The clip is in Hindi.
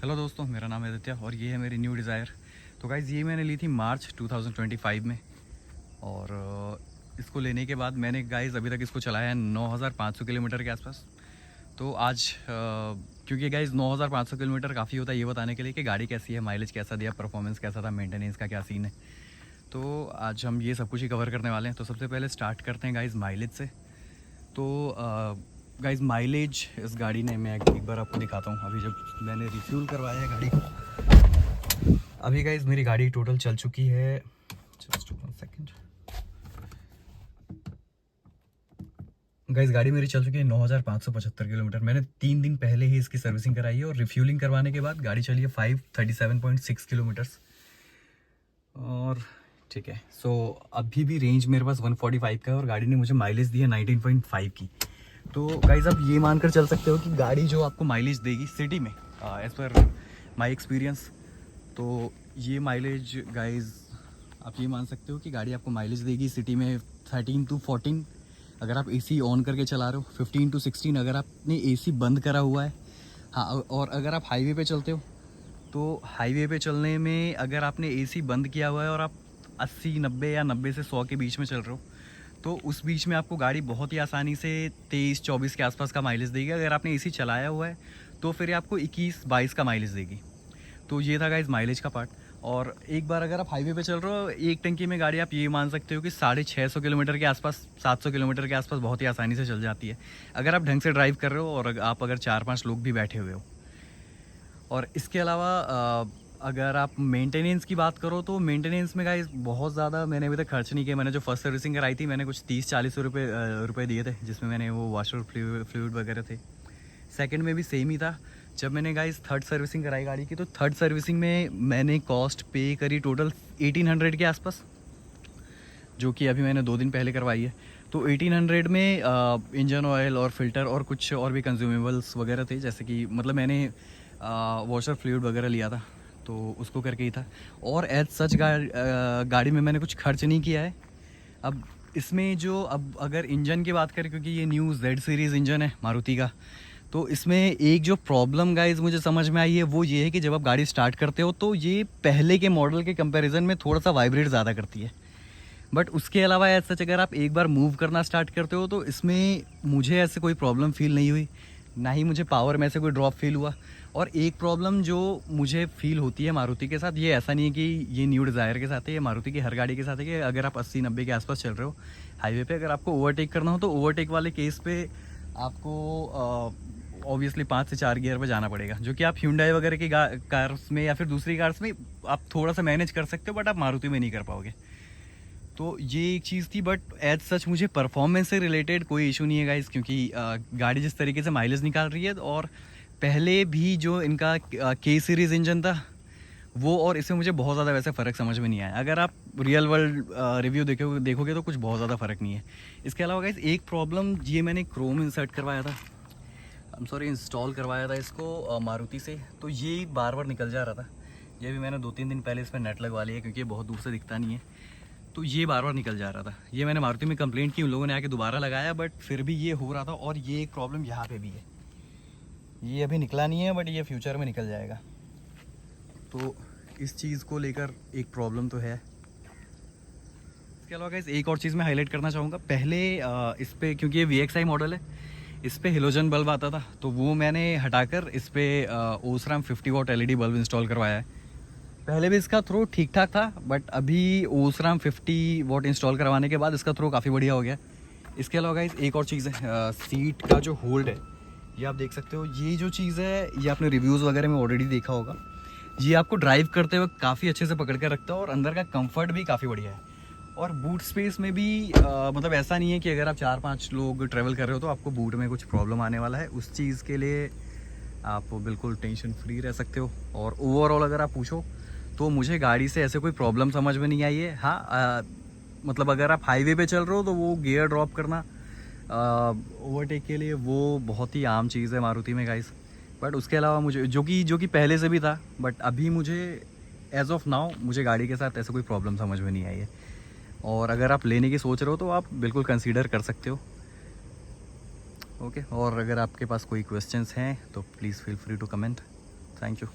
हेलो दोस्तों, मेरा नाम है आदित्य और ये है मेरी न्यू डिज़ायर। तो गाइज़ ये मैंने ली थी मार्च 2025 में और इसको लेने के बाद मैंने गाइज़ अभी तक इसको चलाया है 9500 किलोमीटर के आसपास। तो आज क्योंकि गाइज़ 9500 किलोमीटर काफ़ी होता है ये बताने के लिए कि गाड़ी कैसी है, माइलेज कैसा दिया, परफॉर्मेंस कैसा था, मेंटेनेंस का क्या सीन है। तो आज हम ये सब कुछ ही कवर करने वाले हैं। तो सबसे पहले स्टार्ट करते हैं गाइज़ माइलेज से। तो गाइज़ माइलेज इस गाड़ी ने, मैं एक बार आपको दिखाता हूँ। अभी जब मैंने रिफ्यूल करवाया है गाड़ी को, अभी गाइज़ मेरी गाड़ी टोटल चल चुकी है, जस्ट 1 सेकेंड गाइज़, गाड़ी मेरी चल चुकी है 9575 किलोमीटर। मैंने 3 दिन पहले ही इसकी सर्विसिंग कराई है और रिफ्यूलिंग करवाने के बाद गाड़ी चली है 537.6 किलोमीटर्स। और ठीक है, सो अभी भी रेंज मेरे पास 145 का है और गाड़ी ने मुझे माइलेज दी है 19.5 की। तो गाइज़ आप ये मानकर चल सकते हो कि गाड़ी जो आपको माइलेज देगी सिटी में, एज़ पर माई एक्सपीरियंस, तो ये माइलेज गाइज़ आप ये मान सकते हो कि गाड़ी आपको माइलेज देगी सिटी में 13 to 14 अगर आप एसी ऑन करके चला रहे हो, 15 to 16 अगर आपने एसी बंद करा हुआ है। हाँ, और अगर आप हाईवे पे चलते हो तो हाईवे पे चलने में अगर आपने एसी बंद किया हुआ है और आप 80-90 या 90 से 100 के बीच में चल रहे हो, तो उस बीच में आपको गाड़ी बहुत ही आसानी से 23-24 के आसपास का माइलेज देगी। अगर आपने एसी चलाया हुआ है तो फिर आपको 21-22 का माइलेज देगी। तो ये था गाइज़ माइलेज का पार्ट। और एक बार अगर आप हाईवे पे चल रहे हो, एक टंकी में गाड़ी आप ये मान सकते हो कि 650 किलोमीटर के आसपास, 700 किलोमीटर के आसपास बहुत ही आसानी से चल जाती है, अगर आप ढंग से ड्राइव कर रहे हो और आप अगर 4-5 लोग भी बैठे हुए हो। और इसके अलावा अगर आप मेंटेनेंस की बात करो तो मेंटेनेंस में गाइस बहुत ज़्यादा मैंने अभी तक खर्च नहीं किया। मैंने जो फर्स्ट सर्विसिंग कराई थी मैंने कुछ 30-40 रुपये दिए थे, जिसमें मैंने वो वॉशर फ्लूइड वगैरह थे। सेकंड में भी सेम ही था। जब मैंने गाइस थर्ड सर्विसिंग कराई गाड़ी की, तो थर्ड सर्विसिंग में मैंने कॉस्ट पे करी टोटल 1800 के आसपास, जो कि अभी मैंने 2 दिन पहले करवाई है। तो 1800 में इंजन ऑयल और फिल्टर और कुछ और भी कंज्यूमेबल्स वगैरह थे, जैसे कि मतलब मैंने वॉशर फ्लूइड वगैरह लिया था तो उसको करके ही था। और एज सच गाड़ी में मैंने कुछ खर्च नहीं किया है। अब इसमें जो, अब अगर इंजन की बात करें, क्योंकि ये न्यू जेड सीरीज़ इंजन है मारुति का, तो इसमें एक जो प्रॉब्लम गाइज मुझे समझ में आई है वो ये है कि जब आप गाड़ी स्टार्ट करते हो तो ये पहले के मॉडल के कंपैरिजन में थोड़ा सा वाइब्रेट ज़्यादा करती है। बट उसके अलावा एज सच अगर आप एक बार मूव करना स्टार्ट करते हो तो इसमें मुझे ऐसे कोई प्रॉब्लम फील नहीं हुई, ना ही मुझे पावर में से कोई ड्रॉप फील हुआ। और एक प्रॉब्लम जो मुझे फील होती है मारुति के साथ, ये ऐसा नहीं है कि ये न्यू डिज़ायर के साथ है, ये मारुति की हर गाड़ी के साथ है, कि अगर आप 80-90 के आसपास चल रहे हो हाईवे पे, अगर आपको ओवरटेक करना हो तो ओवरटेक वाले केस पे आपको ऑब्वियसली 5 से 4 गियर पे जाना पड़ेगा, जो कि आप Hyundai वगैरह की कार्स में या फिर दूसरी कार्स में आप थोड़ा सा मैनेज कर सकते हो, बट आप मारुति में नहीं कर पाओगे। तो ये एक चीज़ थी। बट एज सच मुझे परफॉर्मेंस से रिलेटेड कोई इशू नहीं है गाइस, क्योंकि गाड़ी जिस तरीके से माइलेज निकाल रही है, और पहले भी जो इनका के सीरीज़ इंजन था वो और इसमें मुझे बहुत ज़्यादा वैसे फ़र्क समझ में नहीं आया। अगर आप रियल वर्ल्ड रिव्यू देखोगे तो कुछ बहुत ज़्यादा फ़र्क नहीं है। इसके अलावा गाइस एक प्रॉब्लम, ये मैंने क्रोम इंसर्ट करवाया था, इंस्टॉल करवाया था इसको मारुति से, तो ये बार बार निकल जा रहा था। ये भी मैंने 2-3 दिन पहले इस पर नेट लगवा लिया, क्योंकि ये बहुत दूर से दिखता नहीं है, तो ये बार बार निकल जा रहा था। ये मैंने मारुति में कंप्लेंट की, उन लोगों ने आके दोबारा लगाया, बट फिर भी ये हो रहा था। और ये एक प्रॉब्लम यहाँ पे भी है, ये अभी निकला नहीं है बट ये फ्यूचर में निकल जाएगा। तो इस चीज़ को लेकर एक प्रॉब्लम तो है। इसके अलावा गाइस एक और चीज़ मैं हाईलाइट करना चाहूँगा। पहले इस पर, क्योंकि ये VXI मॉडल है, इस पर हेलोजन बल्ब आता था, तो वो मैंने हटाकर इस पर Osram 50 what LED bulb install करवाया है। पहले भी इसका थ्रो ठीक ठाक था, बट अभी ओसराम 50 वॉट इंस्टॉल करवाने के बाद इसका थ्रो काफ़ी बढ़िया हो गया। इसके अलावा गाइस एक और चीज़ है, सीट का जो होल्ड है, ये आप देख सकते हो। ये जो चीज़ है ये आपने रिव्यूज़ वगैरह में ऑलरेडी देखा होगा। ये आपको ड्राइव करते वक्त काफ़ी अच्छे से पकड़ कर रखता है और अंदर का कंफर्ट भी काफ़ी बढ़िया है। और बूट स्पेस में भी मतलब ऐसा नहीं है कि अगर आप 4-5 लोग ट्रैवल कर रहे हो तो आपको बूट में कुछ प्रॉब्लम आने वाला है। उस चीज़ के लिए आप बिल्कुल टेंशन फ्री रह सकते हो। और ओवरऑल अगर आप पूछो तो मुझे गाड़ी से ऐसे कोई प्रॉब्लम समझ में नहीं आई है। हाँ, मतलब अगर आप हाईवे पे चल रहे हो तो वो गियर ड्रॉप करना ओवरटेक के लिए वो बहुत ही आम चीज़ है मारुति में गाइस। बट उसके अलावा मुझे जो कि पहले से भी था, बट अभी मुझे एज ऑफ नाउ मुझे गाड़ी के साथ ऐसे कोई प्रॉब्लम समझ में नहीं आई है। और अगर आप लेने की सोच रहे हो तो आप बिल्कुल कंसीडर कर सकते हो। ओके, और अगर आपके पास कोई क्वेश्चंस हैं तो please feel free to comment. Thank you.